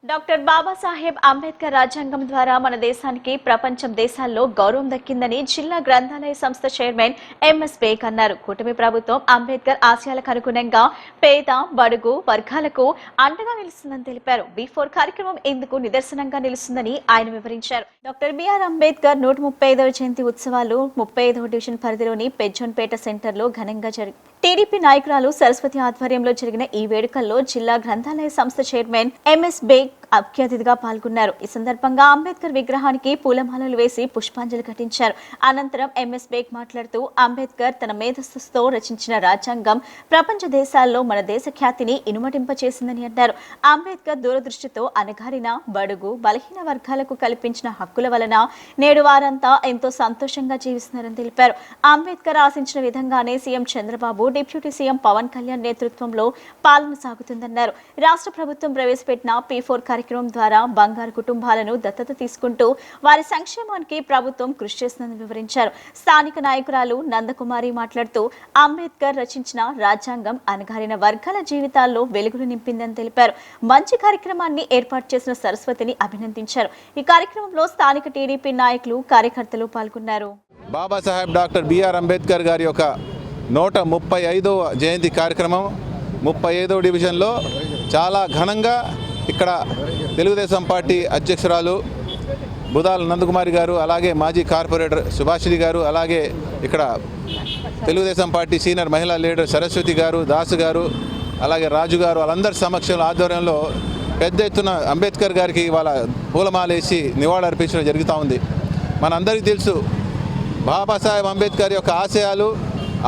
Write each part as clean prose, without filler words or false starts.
Doctor Babasaheb Ambedkar రాజ్యాంగం ద్వారా మన దేశానికి ప్రపంచం దేశాల్లో గౌరవం దక్కిందని జిల్లా గ్రంథాలయ సంస్థ చైర్మన్ ఎంఎస్ బేగ్ అన్నారు. కూటమి ప్రభుత్వం అంబేద్కర్ ఆశయాలకు అనుగుణంగా పేద బడుగు వర్గాలకు అండగా నిలుస్తుందని తెలిపారు. B4 కార్యక్రమం ఇందుకు నిదర్శనంగా నిలుస్తుందని ఆయన వివరించారు. డాక్టర్ బిఆర్ అంబేద్కర్ 135వ జయంతి ఉత్సవాలు 35వ డివిజన్ పరిధిలోని పెజ్జోన్పేట సెంటర్లో ఘనంగా జరిగాయి. టీడీపీ నాయకురాలు సరస్వతి ఆధ్వర్యంలో జరిగిన ఈ వేడుకల్లో జిల్లా గ్రంథాలయ సంస్థ చైర్మన్ ఎంఎస్ బేగ్ ముఖ్య అతిథిగా పాల్గొన్నారు. ఈ సందర్భంగా అంబేద్కర్ విగ్రహానికి పూలమాలలు వేసి పుష్పాంజలి ఘటించారు. అనంతరం ఎంఎస్ బేగ్ మాట్లాడుతూ అంబేద్కర్ తన మేధస్సుతో రచించిన రాజ్యాంగం ప్రపంచ దేశాల్లో మన దేశ ఖ్యాతిని ఇనుమడింపచేసిందని అన్నారు. అంబేద్కర్ దూరదృష్టితో అణగారిన బడుగు బలహీన వర్గాలకు కల్పించిన హక్కుల వలన నేడు వారంతా ఎంతో సంతోషంగా జీవిస్తున్నారని తెలిపారు. అంబేద్కర్ ఆశించిన విధంగానే CM Chandrababu, deputy CM Pawan Kalyan నేతృత్వంలో పాలన సాగుతుందన్నారు. రాష్ట్ర ప్రభుత్వం ప్రవేశపెట్టిన P4 కార్యక్రమం ద్వారా బంగారు కుటుంబాలను దత్తత తీసుకుంటూ వారి సంక్షేమానికి ప్రభుత్వం కృషి చేస్తుందని వివరించారు. స్థానిక నాయకురాలు నందకుమారి మాట్లాడుతూ అంబేద్కర్ రచించిన రాజ్యాంగం అణగారిన వర్గాల జీవితాల్లో వెలుగులు నింపిందని తెలిపారు. మంచి కార్యక్రమాన్ని ఏర్పాటు చేసిన సరస్వతిని అభినందించారు. ఈ కార్యక్రమంలో స్థానిక టీడీపీ నాయకులు, కార్యకర్తలు పాల్గొన్నారు. బాబాసాహెబ్ డాక్టర్ బిఆర్ అంబేద్కర్ గారి యొక్క 135వ జయంతి కార్యక్రమం 35వ డివిజన్లో చాలా ఘనంగా ఇక్కడ తెలుగుదేశం పార్టీ అధ్యక్షురాలు బుధాల నందకుమారి గారు, అలాగే మాజీ కార్పొరేటర్ సుభాషిణి గారు, అలాగే ఇక్కడ తెలుగుదేశం పార్టీ సీనియర్ మహిళా లీడర్ సరస్వతి గారు, దాసు గారు, అలాగే రాజు గారు, వాళ్ళందరి సమక్షంలో ఆధ్వర్యంలో పెద్ద ఎత్తున అంబేద్కర్ గారికి వాళ్ళ పూలమాలేసి నివాళులర్పించడం జరుగుతూ ఉంది. మనందరికీ తెలుసు బాబాసాహెబ్ అంబేద్కర్ యొక్క ఆశయాలు,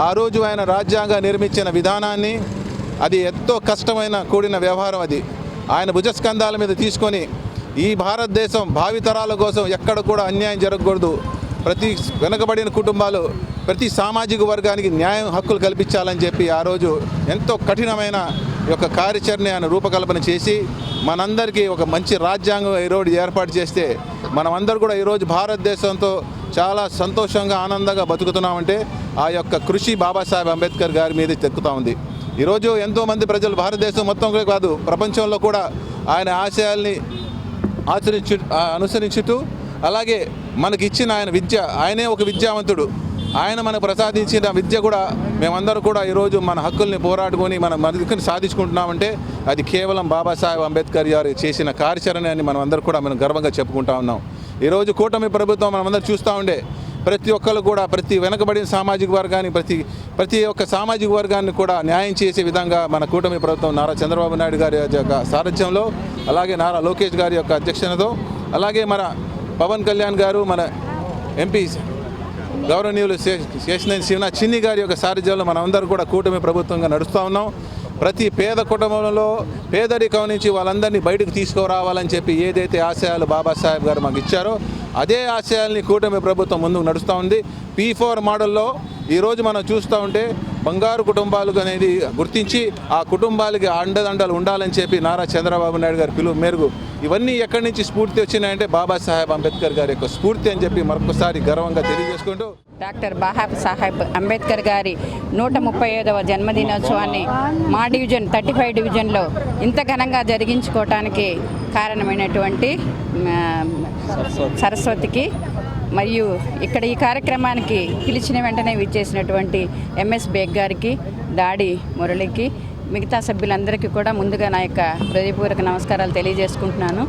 ఆ రోజు ఆయన రాజ్యాంగం నిర్మించిన విధానాన్ని, అది ఎంతో కష్టమైన కూడిన వ్యవహారం. అది ఆయన భుజస్కంధాల మీద తీసుకొని ఈ భారతదేశం భావితరాల కోసం ఎక్కడ కూడా అన్యాయం జరగకూడదు, ప్రతి వెనుకబడిన కుటుంబాలు, ప్రతి సామాజిక వర్గానికి న్యాయం, హక్కులు కల్పించాలని చెప్పి ఆ రోజు ఎంతో కఠినమైన యొక్క కార్యాచరణ ఆయన రూపకల్పన చేసి మనందరికీ ఒక మంచి రాజ్యాంగం ఈరోజు ఏర్పాటు చేస్తే మనమందరూ కూడా ఈరోజు భారతదేశంతో చాలా సంతోషంగా ఆనందంగా బతుకుతున్నామంటే ఆ యొక్క కృషి బాబాసాహెబ్ అంబేద్కర్ గారి మీద దక్కుతూ ఉంది. ఈరోజు ఎంతోమంది ప్రజలు భారతదేశం మొత్తంలో కాదు ప్రపంచంలో కూడా ఆయన ఆశయాల్ని అనుసరించుతూ, అలాగే మనకిచ్చిన ఆయన విద్య, ఆయనే ఒక విద్యావంతుడు, ఆయన మనకు ప్రసాదించిన విద్య కూడా మేమందరూ కూడా ఈరోజు మన హక్కుల్ని పోరాడుకొని మన హక్కుని సాధించుకుంటున్నామంటే అది కేవలం బాబాసాహెబ్ అంబేద్కర్ గారు చేసిన కార్యాచరణ అని మనం అందరూ కూడా మనం గర్వంగా చెప్పుకుంటా ఉన్నాం. ఈరోజు కూటమి ప్రభుత్వం మనమందరూ చూస్తూ ఉండే ప్రతి ఒక్కరు కూడా ప్రతి వెనుకబడిన సామాజిక వర్గాన్ని ప్రతి ఒక్క సామాజిక వర్గాన్ని కూడా న్యాయం చేసే విధంగా మన కూటమి ప్రభుత్వం నారా చంద్రబాబు నాయుడు గారి యొక్క సారథ్యంలో, అలాగే నారా లోకేష్ గారి యొక్క అధ్యక్షతతో, అలాగే మన పవన్ కళ్యాణ్ గారు, మన ఎంపీ గౌరవనీయులు శేషనేని శివనాథ్ చిన్ని గారి యొక్క సారథ్యంలో మనమందరూ కూడా కూటమి ప్రభుత్వంగా నడుస్తూ ఉన్నాం. ప్రతి పేద కుటుంబంలో పేదరికం నుంచి వాళ్ళందరినీ బయటకు తీసుకురావాలని చెప్పి ఏదైతే ఆశయాలు బాబాసాహెబ్ గారు మాకు ఇచ్చారో అదే ఆశయాల్ని కూటమి ప్రభుత్వం ముందుకు నడుస్తూ ఉంది. P4 మోడల్లో ఈరోజు మనం చూస్తూ ఉంటే బంగారు కుటుంబాలు అనేది గుర్తించి ఆ కుటుంబాలకి అండదండలు ఉండాలని చెప్పి నారా చంద్రబాబు నాయుడు గారి పిలుపు మేరకు ఇవన్నీ ఎక్కడి నుంచి స్ఫూర్తి వచ్చినాయంటే బాబాసాహెబ్ అంబేద్కర్ గారి యొక్క స్ఫూర్తి అని చెప్పి మరొకసారి గర్వంగా తెలియజేసుకుంటూ డాక్టర్ బాబాసాహెబ్ అంబేద్కర్ గారి 135వ జన్మదినోత్సవాన్ని మా డివిజన్ 35 డివిజన్లో ఇంత ఘనంగా జరిగించుకోవటానికి కారణమైనటువంటి సరస్వతికి మరియు ఇక్కడ ఈ కార్యక్రమానికి పిలిచిన వెంటనే విచ్చేసినటువంటి ఎంఎస్ బేగ్ గారికి, దాడి మురళికి, మిగతా సభ్యులందరికీ కూడా ముందుగా నా యొక్క హృదయపూర్వక నమస్కారాలు తెలియజేసుకుంటున్నాను.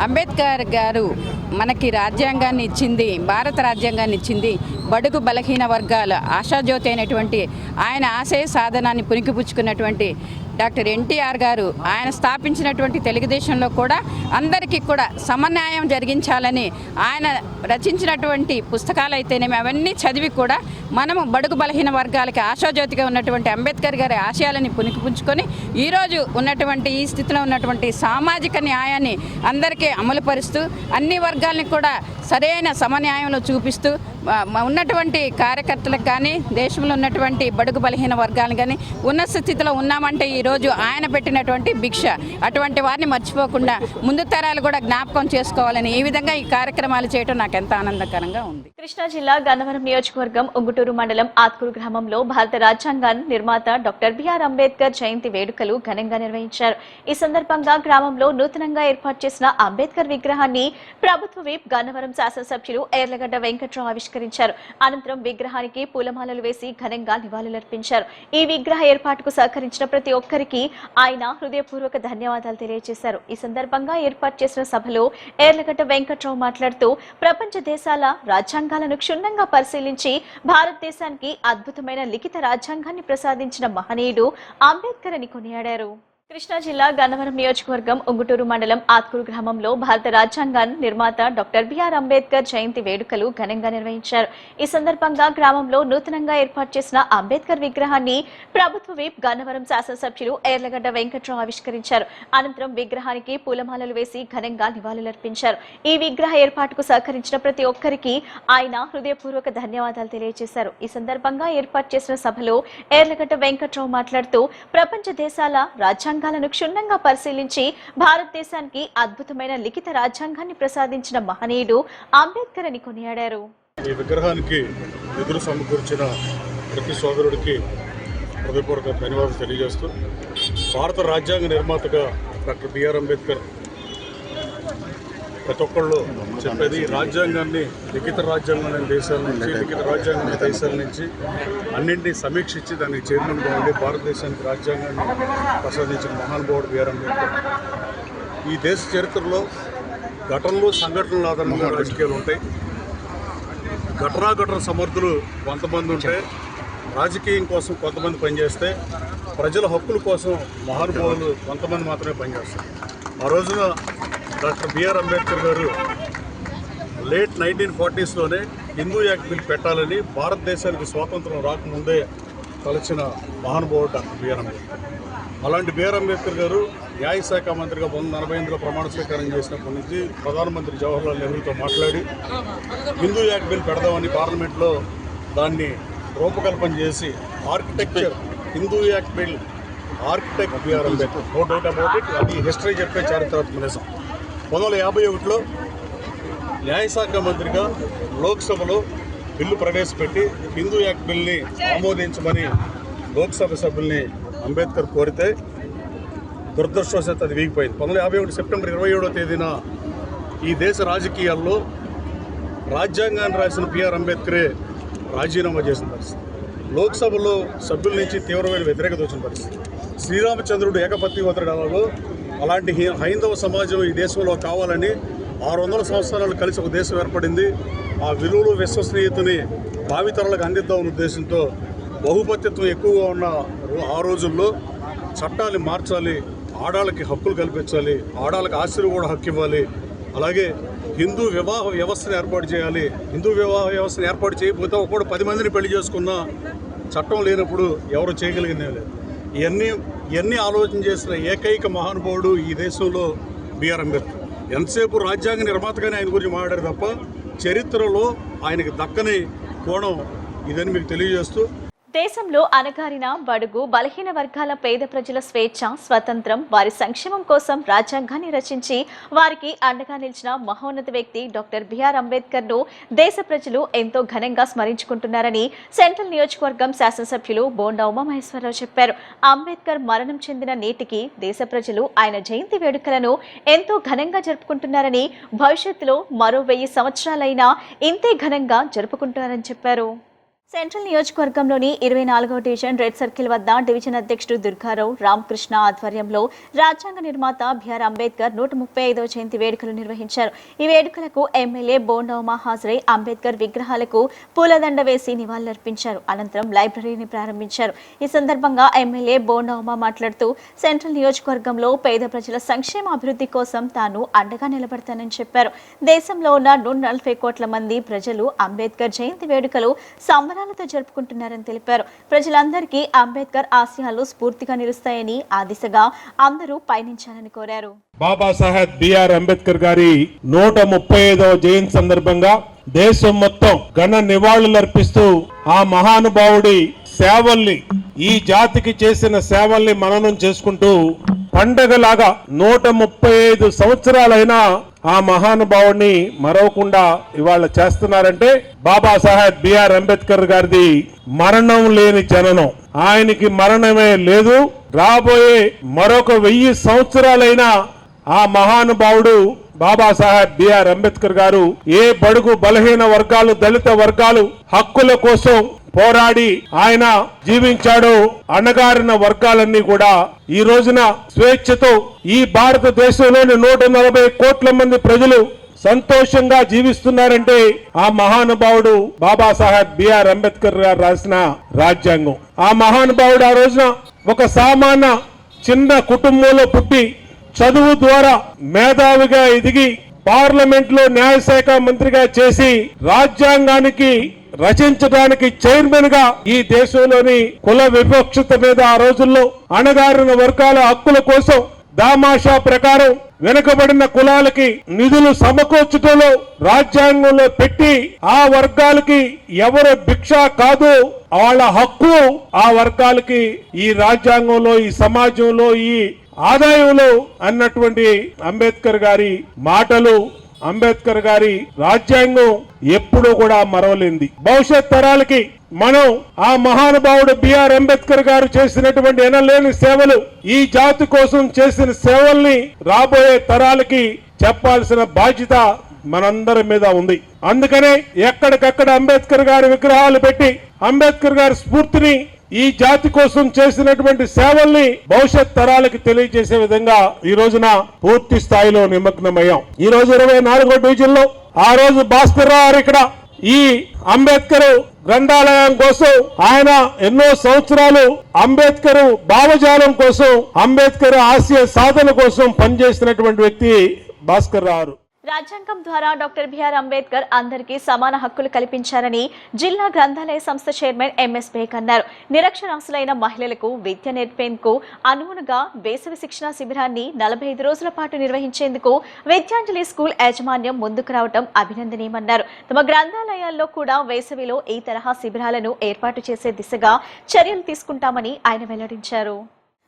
అంబేద్కర్ గారు మనకి రాజ్యాంగాన్ని ఇచ్చింది, భారత రాజ్యాంగాన్ని ఇచ్చింది బడుగు బలహీన వర్గాల ఆశాజ్యోతి అయినటువంటి ఆయన ఆశయ సాధనాన్ని పుణికిపుచ్చుకున్నటువంటి డాక్టర్ ఎన్టీఆర్ గారు ఆయన స్థాపించినటువంటి తెలుగుదేశంలో కూడా అందరికీ కూడా సమన్యాయం జరిగించాలని ఆయన రచించినటువంటి పుస్తకాలు అయితేనేమి అవన్నీ చదివి కూడా మనము బడుగు బలహీన వర్గాలకి ఆశాజ్యోతిగా ఉన్నటువంటి అంబేద్కర్ గారి ఆశయాలని పుణికిపుచ్చుకొని ఈరోజు ఉన్నటువంటి ఈ స్థితిలో ఉన్నటువంటి సామాజిక న్యాయాన్ని అందరికీ అమలుపరుస్తూ అన్ని వర్గాలని కూడా సరైన సమన్యాయంలో చూపిస్తూ ఉన్నటువంటి కార్యకర్తలకు కానీ దేశంలో ఉన్నటువంటి బడుగు బలహీన వర్గాలను కానీ ఉన్నత స్థితిలో ఉన్నామంటే ఈరోజు ఆయన పెట్టినటువంటి భిక్ష. అటువంటి వారిని మర్చిపోకుండా ముందు తరాలు కూడా జ్ఞాపకం చేసుకోవాలని ఈ విధంగా ఈ కార్యక్రమాలు చేయడం నాకు ఎంత ఆనందకరంగా ఉంది. కృష్ణా జిల్లా గన్నవరం నియోజకవర్గం ఉంగుటూరు మండలం ఆత్కూరు గ్రామంలో భారత రాజ్యాంగ నిర్మాత డాక్టర్ బిఆర్ అంబేద్కర్ జయంతి వేడుకలు ఘనంగా నిర్వహించారు. ఈ సందర్భంగా గ్రామంలో నూతనంగా ఏర్పాటు చేసిన అంబేద్కర్ విగ్రహాన్ని ప్రభుత్వ విప్ గన్నవరం శాసనసభ్యులు ఎర్లగడ్డ వెంకట్రావు ఆవిష్కరించారు. అనంతరం విగ్రహానికి పూలమాలలు వేసి ఘనంగా నివాళులర్పించారు. ఈ విగ్రహ ఏర్పాటుకు సహకరించిన ప్రతి ఒక్కరికి ఆయన హృదయపూర్వక ధన్యవాదాలు తెలియజేశారు. ఈ సందర్భంగా ఏర్పాటు చేసిన సభలో ఎర్లగడ్డ వెంకట్రావు మాట్లాడుతూ ప్రపంచ దేశాల రాజ్యాంగాలను క్షుణ్ణంగా పరిశీలించి భారతదేశానికి అద్భుతమైన లిఖిత రాజ్యాంగాన్ని ప్రసాదించిన మహనీయుడు అంబేద్కర్ అని కొనియాడారు. కృష్ణా జిల్లా గన్నవరం నియోజకవర్గం ఉంగుటూరు మండలం ఆత్కూరు గ్రామంలో భారత రాజ్యాంగ నిర్మాత డాక్టర్ బిఆర్ అంబేద్కర్ జయంతి వేడుకలు ఘనంగా నిర్వహించారు. ఈ సందర్భంగా గ్రామంలో నూతనంగా ఏర్పాటు చేసిన అంబేద్కర్ విగ్రహాన్ని ప్రభుత్వ విప్ గన్నవరం శాసనసభ్యులు ఎర్లగడ్డ వెంకట్రావు ఆవిష్కరించారు. అనంతరం విగ్రహానికి పూలమాలలు వేసి ఘనంగా నివాళులర్పించారు. ఈ విగ్రహ ఏర్పాటుకు సహకరించిన ప్రతి ఒక్కరికి ఆయన హృదయపూర్వక ధన్యవాదాలు తెలియజేశారు. ఈ సందర్భంగా ఏర్పాటు చేసిన సభలో ఎర్లగడ్డ వెంకట్రావు మాట్లాడుతూ ప్రపంచ దేశాల రాజ్యాంగాలను క్షుణ్ణంగా పరిశీలించి భారతదేశానికి అద్భుతమైన లిఖిత రాజ్యాంగాన్ని ప్రసాదించిన మహనీయుడు అంబేద్కర్ అని కొనియాడారు. ఈ విగ్రహానికి నిధులు సమకూర్చిన ప్రతి సోదరుడికి హృదయపూర్వక ధన్యవాదాలు తెలియజేస్తూ భారత రాజ్యాంగ నిర్మాతగా డాక్టర్ బిఆర్ అంబేద్కర్ ప్రతి ఒక్కళ్ళు చెప్పేది రాజ్యాంగాన్ని లిఖిత రాజ్యాంగం దేశాల నుంచి లిఖిత రాజ్యాంగం దేశాల నుంచి అన్నింటినీ సమీక్షించి దానికి చైర్మన్గా ఉండి భారతదేశానికి రాజ్యాంగాన్ని ప్రసాదించిన మహానుభావుడు బిఆర్ అంబేద్కర్. ఈ దేశ చరిత్రలో ఘటనలు సంఘటనలు ఆధారంగా రాజకీయాలు ఉంటాయి. ఘటనా సమర్థులు కొంతమంది ఉంటే రాజకీయం కోసం కొంతమంది పనిచేస్తే ప్రజల హక్కుల కోసం మహానుభావులు కొంతమంది మాత్రమే పనిచేస్తారు. ఆ రోజున డాక్టర్ బిఆర్ అంబేద్కర్ గారు లేట్ 1940sలోనే హిందూ యాక్ట్ బిల్ పెట్టాలని భారతదేశానికి స్వాతంత్రం రాకముందే తలచిన మహానుభావుడు డాక్టర్ బిఆర్ అంబేద్కర్. అలాంటి బిఆర్ అంబేద్కర్ గారు న్యాయశాఖ మంత్రిగా 1948లో ప్రమాణ స్వీకారం చేసినప్పటి నుంచి ప్రధానమంత్రి జవహర్లాల్ నెహ్రూతో మాట్లాడి హిందూ యాక్ట్ బిల్ పెడదామని పార్లమెంట్లో దాన్ని రూపకల్పన చేసి architecture Hindu act bill architect BR Ambedkar. No doubt about it. అది హిస్టరీ చెప్పే చారిత్రాత్మక నిజం. 1951లో న్యాయశాఖ మంత్రిగా లోక్సభలో బిల్లు ప్రవేశపెట్టి హిందూ యాక్ట్ బిల్ని ఆమోదించమని లోక్సభ సభ్యుల్ని అంబేద్కర్ కోరితే దురదృష్టవశాత్తు అది వీగిపోయింది. 1951 సెప్టెంబర్ 27వ తేదీన ఈ దేశ రాజకీయాల్లో రాజ్యాంగాన్ని రాసిన బిఆర్ అంబేద్కరే రాజీనామా చేసిన పరిస్థితి. లోక్సభలో సభ్యుల నుంచి తీవ్రమైన వ్యతిరేకత వచ్చిన పరిస్థితి. శ్రీరామచంద్రుడు ఏకపత్నివ్రతుడు అలాంటి హైందవ సమాజం ఈ దేశంలో కావాలని 600 సంవత్సరాలు కలిసి ఒక దేశం ఏర్పడింది. ఆ విలువలు విశ్వసనీయతని భావితరాలకు అందిద్దామన్న ఉద్దేశంతో బహుపత్యత్వం ఎక్కువగా ఉన్న ఆ రోజుల్లో చట్టాలు మార్చాలి, ఆడాళ్ళకి హక్కులు కల్పించాలి, ఆడాళ్ళకి ఆశీర్వాద కూడా హక్కు ఇవ్వాలి, అలాగే హిందూ వివాహ వ్యవస్థను ఏర్పాటు చేయాలి. హిందూ వివాహ వ్యవస్థను ఏర్పాటు చేయకపోతే ఒకడు 10 మందిని పెళ్లి చేసుకున్న చట్టం లేనప్పుడు ఎవరు చేయగలిగిందే లేదు. ఇవన్నీ ఆలోచన చేసిన ఏకైక మహానుభావుడు ఈ దేశంలో బిఆర్ అంబేద్కర్. ఎంతసేపు రాజ్యాంగ నిర్మాతగానే ఆయన గురించి మాట్లాడారు తప్ప చరిత్రలో ఆయనకి దక్కని కోణం ఇదని మీకు తెలియజేస్తూ దేశంలో అణగారిన బడుగు బలహీన వర్గాల పేద ప్రజల స్వేచ్ఛ, స్వతంత్రం, వారి సంక్షేమం కోసం రాజ్యాంగాన్ని రచించి వారికి అండగా నిలిచిన మహోన్నత వ్యక్తి డాక్టర్ బిఆర్ అంబేద్కర్ ను దేశ ప్రజలు ఎంతో ఘనంగా స్మరించుకుంటున్నారని సెంట్రల్ నియోజకవర్గం శాసనసభ్యులు బోండా ఉమామహేశ్వరరావు చెప్పారు. అంబేద్కర్ మరణం చెందిన నేటికి దేశ ప్రజలు ఆయన జయంతి వేడుకలను ఎంతో ఘనంగా జరుపుకుంటున్నారని, భవిష్యత్తులో మరో 1000 సంవత్సరాలైనా ఇంతే ఘనంగా జరుపుకుంటున్నారని చెప్పారు. సెంట్రల్ నియోజకవర్గంలోని 24వ డివిజన్ రెడ్ సర్కిల్ వద్ద డివిజన్ అధ్యక్షుడు దుర్గారావు రామకృష్ణ ఆధ్వర్యంలో రాజ్యాంగ నిర్మాత బిఆర్ అంబేద్కర్ 135వ జయంతి వేడుకలు నిర్వహించారు. ఈ వేడుకలకు ఎమ్మెల్యే బోండా ఉమా హాజరై అంబేద్కర్ విగ్రహాలకు పూలదండ వేసి నివాళులర్పించారు. అనంతరం లైబ్రరీని ప్రారంభించారు. ఈ సందర్భంగా ఎమ్మెల్యే బోండా ఉమా మాట్లాడుతూ సెంట్రల్ నియోజకవర్గంలో పేద ప్రజల సంక్షేమ అభివృద్ధి కోసం తాను అండగా నిలబడతానని చెప్పారు. దేశంలో ఉన్న 140 కోట్ల మంది ప్రజలు అంబేద్కర్ జయంతి వేడుకలు సంబరాలతో జరుపుకుంటున్నారని తెలిపారు. ప్రజలందరికీ అంబేద్కర్ ఆశయాలు స్ఫూర్తిగా నిలుస్తాయని, ఆ దిశగా అందరూ పయనించాలని కోరారు. బాబాసాహెబ్ బిఆర్ అంబేద్కర్ గారి 135వ జయంతి సందర్భంగా దేశం మొత్తం ఘన నివాళులర్పిస్తూ ఆ మహానుభావుడి సేవల్ని, ఈ జాతికి చేసిన సేవల్ని మననం చేసుకుంటూ పండగలాగా 135 సంవత్సరాలైనా ఆ మహానుభావుడిని మరవకుండా ఇవాళ చేస్తున్నారంటే బాబాసాహెబ్ బిఆర్ అంబేద్కర్ గారిది మరణం లేని జననం. ఆయనకి మరణమే లేదు. రాబోయే మరొక 1000 సంవత్సరాలైనా ఆ మహానుభావుడు బాబాసాహెబ్ బిఆర్ అంబేద్కర్ గారు ఏ బడుగు బలహీన వర్గాలు, దళిత వర్గాలు హక్కుల కోసం పోరాడి ఆయన జీవించాడో అణగారిన వర్గాలన్నీ కూడా ఈ రోజున స్వేచ్ఛతో ఈ భారతదేశంలోని 140 కోట్ల మంది ప్రజలు సంతోషంగా జీవిస్తున్నారంటే ఆ మహానుభావుడు బాబాసాహెబ్ బిఆర్ అంబేద్కర్ గారు రాసిన రాజ్యాంగం. ఆ మహానుభావుడు ఆ రోజున ఒక సామాన్య చిన్న కుటుంబంలో పుట్టి చదువు ద్వారా మేధావిగా ఎదిగి పార్లమెంట్ లో న్యాయశాఖ మంత్రిగా చేసి రాజ్యాంగానికి రచించడానికి చైర్మన్ గా ఈ దేశంలోని కుల వివక్షత మీద ఆ రోజుల్లో అణగారిన వర్గాల హక్కుల కోసం దామాషా ప్రకారం వెనుకబడిన కులాలకి నిధులు సమకూర్చడంలో రాజ్యాంగంలో పెట్టి ఆ వర్గాలకి ఎవరు భిక్ష కాదు, వాళ్ళ హక్కు ఆ వర్గాలకి ఈ రాజ్యాంగంలో, ఈ సమాజంలో, ఈ ఆదాయంలో అన్నటువంటి అంబేద్కర్ గారి మాటలు, అంబేద్కర్ గారి రాజ్యాంగం ఎప్పుడూ కూడా మరవలేంది. భవిష్యత్ తరాలకి మనం ఆ మహానుభావుడు బిఆర్ అంబేద్కర్ గారు చేసినటువంటి ఎనలేని సేవలు, ఈ జాతి కోసం చేసిన సేవల్ని రాబోయే తరాలకి చెప్పాల్సిన బాధ్యత మనందరి మీద ఉంది. అందుకనే ఎక్కడికక్కడ అంబేద్కర్ గారి విగ్రహాలు పెట్టి అంబేద్కర్ గారి స్ఫూర్తిని, ఈ జాతి కోసం చేసినటువంటి సేవల్ని భవిష్యత్ తరాలకి తెలియజేసే విధంగా ఈ రోజున పూర్తి స్థాయిలో నిమగ్నమయ్యాం. ఈ రోజు 24వ డివిజన్ లో ఆ రోజు భాస్కర్ రావు ఇక్కడ ఈ అంబేద్కర్ గ్రంథాలయం కోసం ఆయన ఎన్నో సంవత్సరాలు అంబేద్కర్ భావజాలం కోసం, అంబేద్కర్ ఆశయ సాధన కోసం పనిచేసినటువంటి వ్యక్తి భాస్కర్ రావు. రాజ్యాంగం ద్వారా డాక్టర్ బిఆర్ అంబేద్కర్ అందరికీ సమాన హక్కులు కల్పించారని జిల్లా గ్రంథాలయ సంస్థ చైర్మన్ ఎంఎస్ బేగ్ అన్నారు. నిరక్షరాస్యులైన మహిళలకు విద్య నేర్పేందుకు అనుగుణంగా వేసవి శిక్షణ శిబిరాన్ని 45 రోజుల పాటు నిర్వహించేందుకు విద్యాంజలి స్కూల్ యాజమాన్యం ముందుకు రావడం అభినందనీయమన్నారు. తమ గ్రంథాలయాల్లో కూడా వేసవిలో ఈ తరహా శిబిరాలను ఏర్పాటు చేసే దిశగా చర్యలు తీసుకుంటామని ఆయన వెల్లడించారు.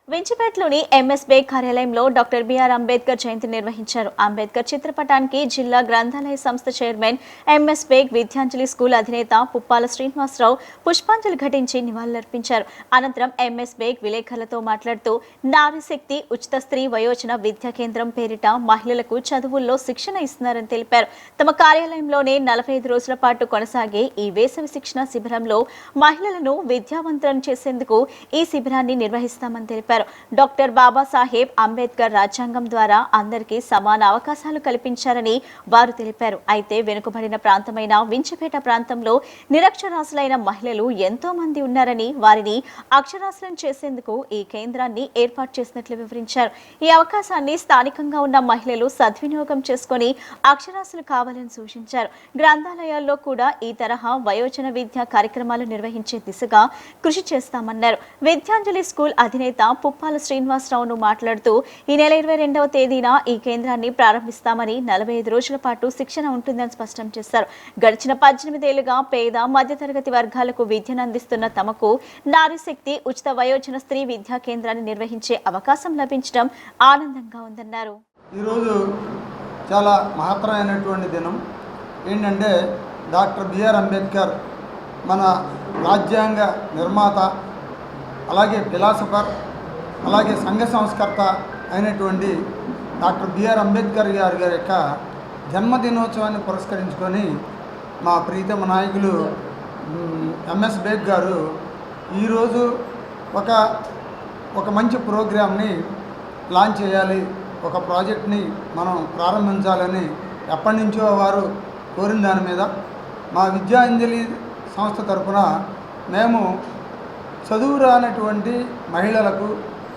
వించిపేటలోని ఎంఎస్ బేగ్ కార్యాలయంలో డాక్టర్ బిఆర్ అంబేద్కర్ జయంతి నిర్వహించారు. అంబేద్కర్ చిత్రపటానికి జిల్లా గ్రంథాలయ సంస్థ chairman MS Baig, Vidyanjali school అధినేత పుప్పాల శ్రీనివాసరావు పుష్పాంజలి ఘటించి నివాళులర్పించారు. అనంతరం ఎంఎస్ బేగ్ విలేకరులతో మాట్లాడుతూ నారీశక్తి ఉచిత స్త్రీ వయోజన విద్యా కేంద్రం పేరిట మహిళలకు చదువుల్లో శిక్షణ ఇస్తున్నారని తెలిపారు. తమ కార్యాలయంలోనే 45 రోజుల పాటు కొనసాగే ఈ వేసవి శిక్షణ శిబిరంలో మహిళలను విద్యావంతులను చేసేందుకు ఈ శిబిరాన్ని నిర్వహిస్తామని తెలిపారు. డాక్టర్ బాబాసాహెబ్ అంబేద్కర్ రాజ్యాంగం ద్వారా అందరికీ సమాన అవకాశాలు కల్పించారని వారు తెలిపారు. అయితే వెనుకబడిన ప్రాంతమైన వించిపేట ప్రాంతంలో నిరక్షరాస్యులైన మహిళలు ఎంతో మంది ఉన్నారని, వారిని అక్షరాస్యులను చేసేందుకు ఈ కేంద్రాన్ని ఏర్పాటు చేసినట్లు వివరించారు. ఈ అవకాశాన్ని స్థానికంగా ఉన్న మహిళలు సద్వినియోగం చేసుకుని అక్షరాస్యులు కావాలని సూచించారు. గ్రంథాలయాల్లో కూడా ఈ తరహా వయోజన విద్యా కార్యక్రమాలు నిర్వహించే దిశగా కృషి చేస్తామన్నారు. విద్యాంజలి స్కూల్ అధినేత పుప్పాల శ్రీనివాసరావును మాట్లాడుతూ ఈ నెల 22వ తేదీన ఈ కేంద్రాన్ని ప్రారంభిస్తామని, 45 రోజుల పాటు శిక్షణ ఉంటుందని స్పష్టం చేశారు. గడిచిన 18 ఏళ్లుగా పేద మధ్యతరగతి వర్గాలకు విద్యను అందిస్తున్న తమకు నారీశక్తి ఉచిత వయోజన స్త్రీ విద్యా కేంద్రాన్ని నిర్వహించే అవకాశం లభించడం ఆనందంగా ఉందన్నారు. ఈరోజు చాలా మహత్తరమైనటువంటి దినం. ఏంటంటే డాక్టర్ బిఆర్ అంబేద్కర్ మన రాజ్యాంగ నిర్మాత, అలాగే ఫిలాసఫర్, అలాగే సంఘ సంస్కర్త అయినటువంటి డాక్టర్ బిఆర్ అంబేద్కర్ గారి యొక్క జన్మదినోత్సవాన్ని పురస్కరించుకొని మా ప్రీతమ నాయకులు ఎంఎస్ బేగ్ గారు ఈరోజు ఒక మంచి ప్రోగ్రామ్ని లాంచ్ చేయాలి, ఒక ప్రాజెక్ట్ని మనం ప్రారంభించాలని ఎప్పటి నుంచో వారు కోరిన దాని మీద మా విద్యాంజలి సంస్థ తరఫున మేము చదువు రానటువంటి మహిళలకు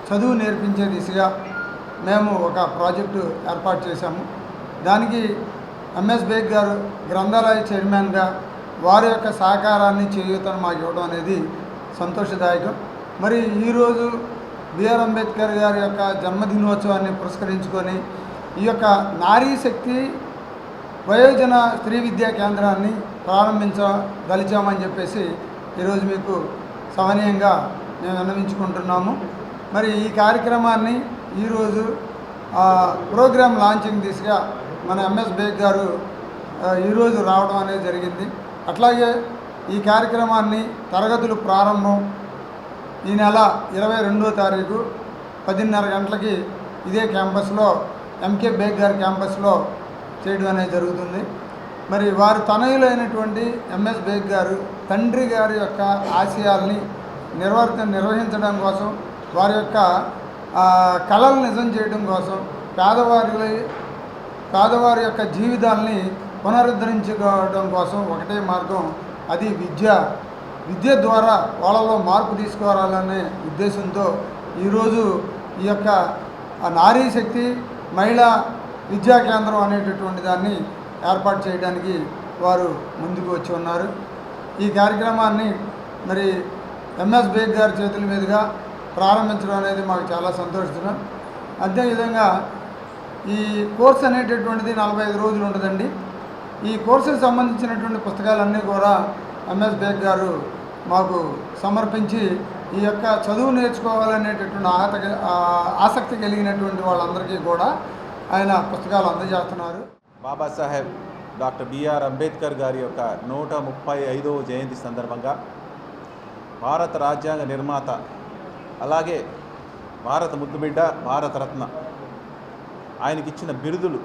చదువు నేర్పించే దిశగా మేము ఒక ప్రాజెక్టు ఏర్పాటు చేశాము. దానికి ఎంఎస్ బేగ్ గారు గ్రంథాలయ చైర్మన్గా వారి యొక్క సహకారాన్ని చేయూతను మాకు ఇవ్వడం అనేది సంతోషదాయకం. మరి ఈరోజు బిఆర్ అంబేద్కర్ గారి యొక్క జన్మదినోత్సవాన్ని పురస్కరించుకొని ఈ యొక్క నారీ శక్తి వయోజన స్త్రీ విద్యా కేంద్రాన్ని ప్రారంభించదలిచామని చెప్పేసి ఈరోజు మీకు సవనీయంగా మేము విన్నవించుకుంటున్నాము. మరి ఈ కార్యక్రమాన్ని ఈరోజు ప్రోగ్రామ్ లాంచింగ్ దిశగా మన ఎంఎస్ బేగ్ గారు ఈరోజు రావడం అనేది జరిగింది. అట్లాగే ఈ కార్యక్రమాన్ని తరగతులు ప్రారంభం ఈ నెల 22వ తారీఖు 10:30 గంటలకి ఇదే క్యాంపస్లో ఎంకే బేగ్ గారి క్యాంపస్లో చేయడం అనేది జరుగుతుంది. మరి వారి తనయులైనటువంటి ఎంఎస్ బేగ్ గారు తండ్రి గారి యొక్క ఆశయాల్ని నిర్వహించడం కోసం, వారి యొక్క కళలు నిజం చేయడం కోసం, పేదవారి యొక్క జీవితాల్ని పునరుద్ధరించుకోవడం కోసం ఒకటే మార్గం, అది విద్య ద్వారా వాళ్ళలో మార్పు తీసుకురావాలనే ఉద్దేశంతో ఈరోజు ఈ యొక్క నారీ శక్తి మహిళా విద్యా కేంద్రం అనేటటువంటి దాన్ని ఏర్పాటు చేయడానికి వారు ముందుకు వచ్చి ఉన్నారు. ఈ కార్యక్రమాన్ని మరి ఎంఎస్ బేగ్ గారి చేతుల మీదుగా ప్రారంభించడం అనేది మాకు చాలా సంతోషిస్తున్నాం. అదేవిధంగా ఈ కోర్స్ అనేటటువంటిది 45 రోజులు ఉంటుందండి. ఈ కోర్సుకు సంబంధించినటువంటి పుస్తకాలన్నీ కూడా ఎంఎస్ బేగ్ గారు మాకు సమర్పించి ఈ యొక్క చదువు నేర్చుకోవాలనేటటువంటి ఆసక్తి కలిగినటువంటి వాళ్ళందరికీ కూడా ఆయన పుస్తకాలు అందజేస్తున్నారు. బాబాసాహెబ్ డాక్టర్ బిఆర్ అంబేద్కర్ గారి యొక్క 135వ జయంతి సందర్భంగా భారత రాజ్యాంగ నిర్మాత, అలాగే భారత ముద్దుబిడ్డ, భారతరత్న ఆయనకిచ్చిన బిరుదులు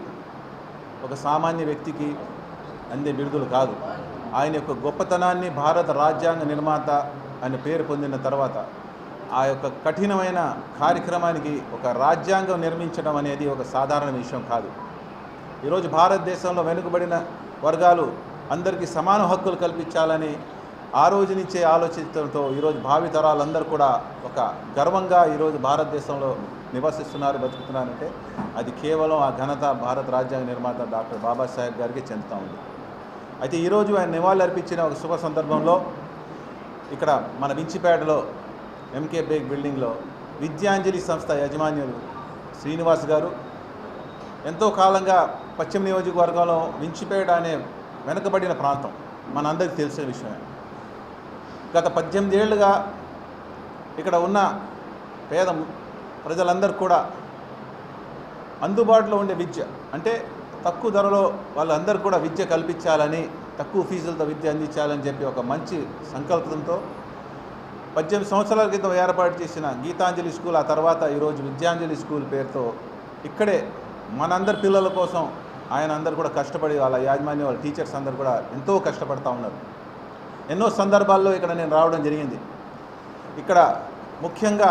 ఒక సామాన్య వ్యక్తికి అందే బిరుదులు కాదు. ఆయన యొక్క గొప్పతనాన్ని భారత రాజ్యాంగ నిర్మాత అని పేరు పొందిన తర్వాత ఆ యొక్క కఠినమైన కార్యక్రమానికి ఒక రాజ్యాంగం నిర్మించడం అనేది ఒక సాధారణ విషయం కాదు. ఈరోజు భారతదేశంలో వెనుకబడిన వర్గాలు అందరికీ సమాన హక్కులు కల్పించాలని ఆ రోజు నుంచే ఆలోచించడంతో ఈరోజు భావితరాలందరూ కూడా ఒక గర్వంగా ఈరోజు భారతదేశంలో నివసిస్తున్నారు, బతుకుతున్నారంటే అది కేవలం ఆ ఘనత భారత రాజ్యాంగ నిర్మాత డాక్టర్ బాబాసాహెబ్ గారికి చెందుతూ ఉంది. అయితే ఈరోజు ఆయన నివాళులు అర్పించిన ఒక శుభ సందర్భంలో ఇక్కడ మన వించిపేటలో ఎంకే బేగ్ బిల్డింగ్లో విద్యాంజలి సంస్థ యజమాన్యులు శ్రీనివాస్ గారు ఎంతో కాలంగా పశ్చిమ నియోజకవర్గంలో వించిపేట అనే వెనుకబడిన ప్రాంతం మనందరికీ తెలిసిన విషయమే. గత 18 ఏళ్లుగా ఇక్కడ ఉన్న పేద ప్రజలందరూ కూడా అందుబాటులో ఉండే విద్య, అంటే తక్కువ ధరలో వాళ్ళందరూ కూడా విద్య కల్పించాలని, తక్కువ ఫీజులతో విద్య అందించాలని చెప్పి ఒక మంచి సంకల్పంతో 18 సంవత్సరాల క్రితం ఏర్పాటు చేసిన గీతాంజలి స్కూల్, ఆ తర్వాత ఈరోజు విద్యాంజలి స్కూల్ పేరుతో ఇక్కడే మనందరి పిల్లల కోసం ఆయన అందరూ కూడా కష్టపడి, వాళ్ళ యాజమాన్యం, వాళ్ళ టీచర్స్ అందరూ కూడా ఎంతో కష్టపడుతూ ఉన్నారు. ఎన్నో సందర్భాల్లో ఇక్కడ నేను రావడం జరిగింది. ఇక్కడ ముఖ్యంగా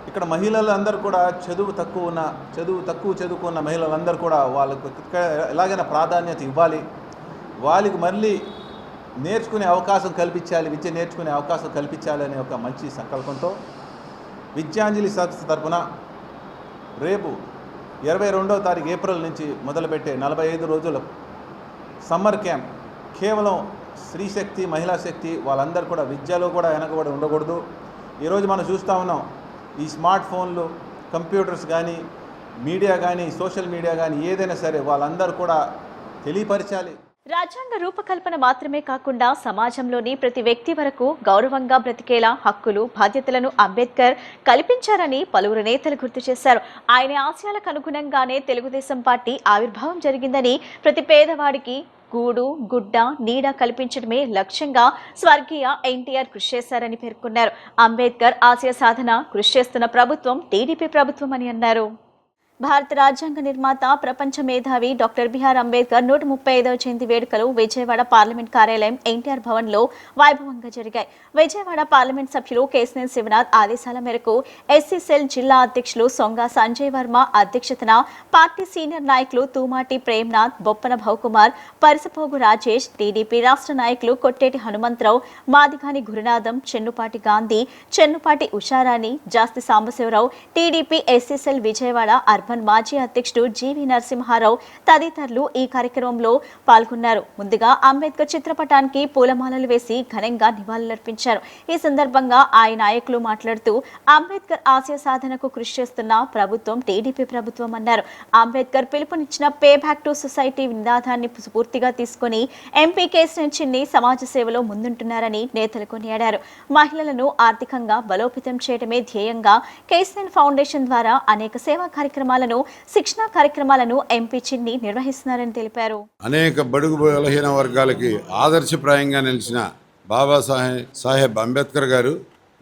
ఇక్కడ మహిళలు అందరూ కూడా చదువు తక్కువ చదువుకున్న మహిళలందరూ కూడా వాళ్ళకు ఎలాగైనా ప్రాధాన్యత ఇవ్వాలి, వాళ్ళకి మళ్ళీ నేర్చుకునే అవకాశం కల్పించాలి, విద్య నేర్చుకునే అవకాశం కల్పించాలి అనే ఒక మంచి సంకల్పంతో విద్యాంజలి సంస్థ తరఫున రేపు 22వ తారీఖు ఏప్రిల్ నుంచి మొదలుపెట్టే 45 రోజుల సమ్మర్ క్యాంప్ కేవలం స్త్రీ శక్తి, మహిళా శక్తి వాళ్ళందరూ కూడా విద్యలో కూడా వెనకబడి ఉండకూడదు. ఈరోజు మనం చూస్తూ ఉన్నాం, ఈ స్మార్ట్ ఫోన్లు, కంప్యూటర్స్ కానీ, మీడియా కానీ, సోషల్ మీడియా కానీ ఏదైనా సరే వాళ్ళందరూ కూడా తెలియపరచాలి. రాజ్యాంగ రూపకల్పన మాత్రమే కాకుండా సమాజంలోని ప్రతి వ్యక్తి వరకు గౌరవంగా బ్రతికేలా హక్కులు, బాధ్యతలను అంబేద్కర్ కల్పించారని పలువురు నేతలు గుర్తు చేశారు. ఆయన ఆశయాలకు అనుగుణంగానే తెలుగుదేశం పార్టీ ఆవిర్భావం జరిగిందని, ప్రతి పేదవాడికి గూడు, గుడ్డ, నీడ కల్పించడమే లక్ష్యంగా స్వర్గీయ ఎన్టీఆర్ కృషి చేశారని పేర్కొన్నారు. అంబేద్కర్ ఆశయ సాధన కృషి చేస్తున్న ప్రభుత్వం టీడీపీ ప్రభుత్వం అని అన్నారు. భారత రాజ్యాంగ నిర్మాత, ప్రపంచ మేధావి డాక్టర్ బిఆర్ అంబేద్కర్ 135వ జయంతి వేడుకలు విజయవాడ పార్లమెంట్ కార్యాలయం ఎన్టీఆర్ భవన్లో వైభవంగా జరిగాయి. విజయవాడ పార్లమెంట్ సభ్యులు కేశినేని శివనాథ్ ఆదేశాల మేరకు ఎస్సీ సెల్ జిల్లా అధ్యక్షులు సొంగ సంజయ్ వర్మ అధ్యక్షతన పార్టీ సీనియర్ నాయకులు తూమాటి ప్రేమ్నాథ్, బొప్పన భౌకుమార్, పరిసపోగు రాజేష్, టీడీపీ రాష్ట్ర నాయకులు Kotteti Hanumantharao, Madigani Gurunatham, Chennupati Gandhi, Chennupati Usharani, Jasthi Sambasivarao, TDP SC cell Vijayawada urban మాజీ అధ్యక్షుడు జీవి నరసింహారావు తదితరులు ఈ కార్యక్రమంలో పాల్గొన్నారు. ముందుగా అంబేద్కర్ చిత్రపటానికి పూలమాలలు వేసి ఘనంగా నివాళులర్పించారు. ఈ సందర్భంగా ఆయన నాయకులు మాట్లాడుతూ అంబేద్కర్ ఆశయ సాధనకు కృషి చేస్తున్న ప్రభుత్వం టీడీపీ ప్రభుత్వం అన్నారు. అంబేద్కర్ పిలుపునిచ్చిన పే బ్యాక్ టు సొసైటీ నినాదాన్ని స్ఫూర్తిగా తీసుకుని ఎంపీ కేశినేని చిన్ని సమాజ సేవలో ముందుంటున్నారని నేతలు కొనియాడారు. మహిళలను ఆర్థికంగా బలోపేతం చేయడమే ధ్యేయంగా కేశినేని ఫౌండేషన్ ద్వారా అనేక సేవా కార్యక్రమాలను, శిక్షణా కార్యక్రమాలను ఎంపీ చిన్ని నిర్వహిస్తున్నారని తెలిపారు. అనేక బడుగు బలహీన వర్గాలకి ఆదర్శప్రాయంగా నిలిచిన బాబాసాహెబ్ అంబేద్కర్ గారు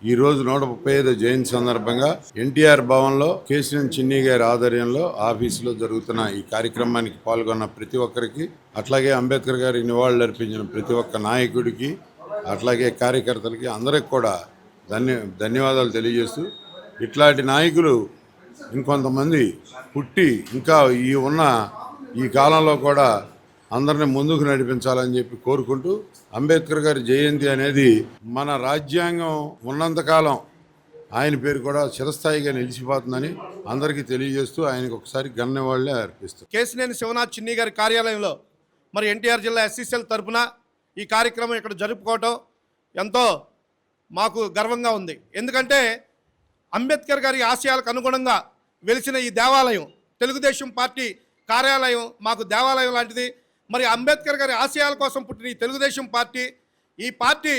ఈరోజు 135వ జయంతి సందర్భంగా ఎన్టీఆర్ భవన్లో కేశినేని చిన్ని గారి ఆధ్వర్యంలో ఆఫీసులో జరుగుతున్న ఈ కార్యక్రమానికి పాల్గొన్న ప్రతి ఒక్కరికి, అట్లాగే అంబేద్కర్ గారికి నివాళులు అర్పించిన ప్రతి ఒక్క నాయకుడికి, అట్లాగే కార్యకర్తలకి అందరికి కూడా ధన్యవాదాలు తెలియజేస్తూ, ఇట్లాంటి నాయకులు ఇంకొంతమంది పుట్టి ఇంకా ఈ కాలంలో కూడా అందరిని ముందుకు నడిపించాలని చెప్పి కోరుకుంటూ, అంబేద్కర్ గారి జయంతి అనేది మన రాజ్యాంగం ఉన్నంతకాలం ఆయన పేరు కూడా చిరస్థాయిగా నిలిచిపోతుందని అందరికీ తెలియజేస్తూ ఆయనకు ఒకసారి ఘన నివాళులే అర్పిస్తారు. కేశినేని శివనాథ్ చిన్ని గారి కార్యాలయంలో మరి ఎన్టీఆర్ జిల్లా ఎస్సీసీఎల్ తరఫున ఈ కార్యక్రమం ఇక్కడ జరుపుకోవటం ఎంతో మాకు గర్వంగా ఉంది. ఎందుకంటే అంబేద్కర్ గారి ఆశయాలకు అనుగుణంగా వెలిసిన ఈ దేవాలయం, తెలుగుదేశం పార్టీ కార్యాలయం మాకు దేవాలయం లాంటిది. మరి అంబేద్కర్ గారి ఆశయాల కోసం పుట్టిన ఈ తెలుగుదేశం పార్టీ, ఈ పార్టీ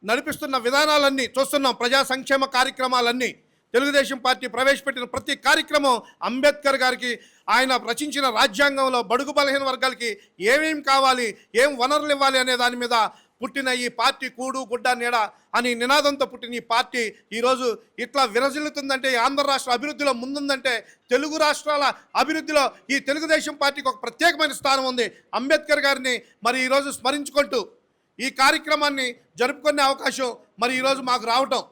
నడిపిస్తున్న విధానాలన్నీ చూస్తున్నాం. ప్రజా సంక్షేమ కార్యక్రమాలన్నీ తెలుగుదేశం పార్టీ ప్రవేశపెట్టిన ప్రతి కార్యక్రమం అంబేద్కర్ గారికి ఆయన రచించిన రాజ్యాంగంలో బడుగు బలహీన వర్గాలకి ఏమేం కావాలి, ఏం వనరులు ఇవ్వాలి అనే దాని మీద పుట్టిన ఈ పార్టీ కూడు గుడ్డ నీడ అని నినాదంతో పుట్టిన ఈ పార్టీ ఈరోజు ఇట్లా విరజిల్లుతుందంటే, ఆంధ్ర రాష్ట్ర అభివృద్ధిలో ముందుందంటే, తెలుగు రాష్ట్రాల అభివృద్ధిలో ఈ తెలుగుదేశం పార్టీకి ఒక ప్రత్యేకమైన స్థానం ఉంది. అంబేద్కర్ గారిని మరి ఈరోజు స్మరించుకుంటూ ఈ కార్యక్రమాన్ని జరుపుకునే అవకాశం మరి ఈరోజు మాకు రావటం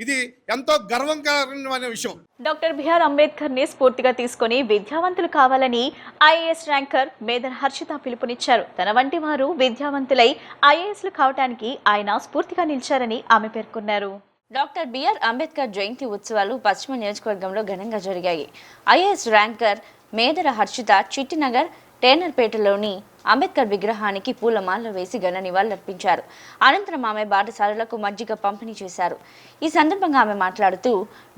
ఇది ఎంతో గర్వకారణమైన విషయం. డాక్టర్ బిఆర్ అంబేద్కర్ ని స్ఫూర్తిగా తీసుకుని విద్యావంతులు కావాలని ఐఏఎస్ ర్యాంకర్ మేదర్ హర్షిత పిలుపునిచ్చారు. తన వంటి వారు విద్యావంతులై ఐఏఎస్లు కావడానికి ఆయన స్ఫూర్తిగా నిలిచారని ఆమె పేర్కొన్నారు. డాక్టర్ బిఆర్ అంబేద్కర్ జయంతి ఉత్సవాలు పశ్చిమ నియోజకవర్గంలో ఘనంగా జరిగాయి. ఐఏఎస్ ర్యాంకర్ మేదర హర్షిత చిట్టినగర్ టేనర్పేటలోని అంబేద్కర్ విగ్రహానికి పూలమాలలు వేసి ఘన నివాళులర్పించారు. అనంతరం ఆమె బాటసారులకు మజ్జిగ పంపిణీ చేశారు. ఈ సందర్భంగా ఆమె మాట్లాడుతూ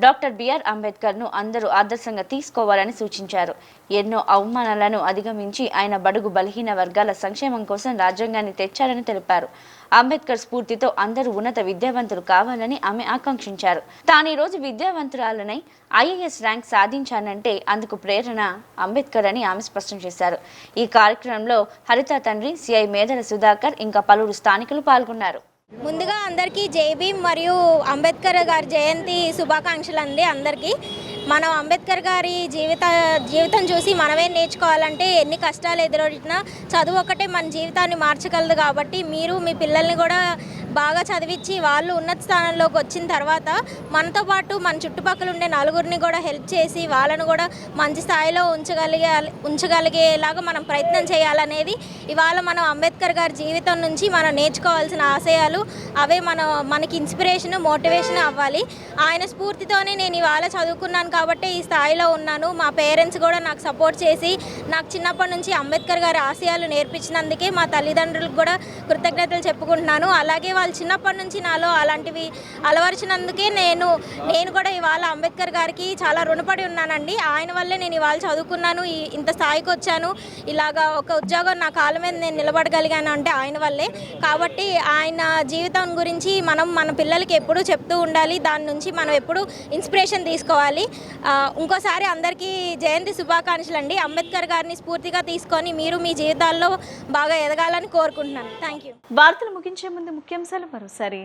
డాక్టర్ బిఆర్ అంబేద్కర్ను అందరూ ఆదర్శంగా తీసుకోవాలని సూచించారు. ఎన్నో అవమానాలను అధిగమించి ఆయన బడుగు బలహీన వర్గాల సంక్షేమం కోసం రాజ్యాంగాన్ని తెచ్చారని తెలిపారు. అంబేద్కర్ స్ఫూర్తితో అందరూ ఉన్నత విద్యావంతులు కావాలని ఆమె ఆకాంక్షించారు. తాను ఈ రోజు విద్యావంతురాలనై ఐఏఎస్ ర్యాంక్ సాధించానంటే అందుకు ప్రేరణ అంబేద్కర్ అని ఆమె స్పష్టం చేశారు. ఈ కార్యక్రమంలో హరిత తండ్రి సిఐ మేదర సుధాకర్ ఇంకా పలువురు స్థానికులు పాల్గొన్నారు. ముందుగా అందరికీ జై భీమ్ మరియు అంబేద్కర్ గారి జయంతి శుభాకాంక్షలు అండి. అందరికీ మనం అంబేద్కర్ గారి జీవితం చూసి మనమే నేర్చుకోవాలంటే ఎన్ని కష్టాలు ఎదురొచ్చినా చదువు ఒకటే మన జీవితాన్ని మార్చగలదు. కాబట్టి మీరు మీ పిల్లల్ని కూడా బాగా చదివించి వాళ్ళు ఉన్నత స్థానంలోకి వచ్చిన తర్వాత మనతో పాటు మన చుట్టుపక్కల ఉండే నలుగురిని కూడా హెల్ప్ చేసి వాళ్ళను కూడా మంచి స్థాయిలో ఉంచగలిగేలాగా మనం ప్రయత్నం చేయాలనేది ఇవాళ మనం అంబేద్కర్ గారి జీవితం నుంచి మనం నేర్చుకోవాల్సిన ఆశయాలు. అవే మనకి ఇన్స్పిరేషన్, మోటివేషన్ అవ్వాలి. ఆయన స్ఫూర్తితోనే నేను ఇవాళ చదువుకున్నాను కాబట్టి ఈ స్థాయిలో ఉన్నాను. మా పేరెంట్స్ కూడా నాకు సపోర్ట్ చేసి నాకు చిన్నప్పటి నుంచి అంబేద్కర్ గారి ఆశయాలు నేర్పించినందుకే మా తల్లిదండ్రులకు కూడా కృతజ్ఞతలు చెప్పుకుంటున్నాను. అలాగే వాళ్ళు చిన్నప్పటి నుంచి నాలో అలాంటివి అలవరిచినందుకే నేను కూడా ఇవాళ అంబేద్కర్ గారికి చాలా రుణపడి ఉన్నానండి. ఆయన వల్లే నేను ఇవాళ చదువుకున్నాను, ఇంత స్థాయికి వచ్చాను, ఇలాగా ఒక ఉద్యోగం నా కాళ్ళ మీద నేను నిలబడగలిగాను అంటే ఆయన వల్లే. కాబట్టి ఆయన జీవితం గురించి మన పిల్లలకి ఎప్పుడూ చెప్తూ ఉండాలి. దాని నుంచి మనం ఎప్పుడూ ఇన్స్పిరేషన్ తీసుకోవాలి. ఇంకోసారి అందరికీ జయంతి శుభాకాంక్షలు అండి. అంబేద్కర్ గారిని స్ఫూర్తిగా తీసుకొని మీరు మీ జీవితాల్లో బాగా ఎదగాలని కోరుకుంటున్నాను. Thank you. వార్తలు ముగించే ముందు ముఖ్యాంశాలు మరోసారి.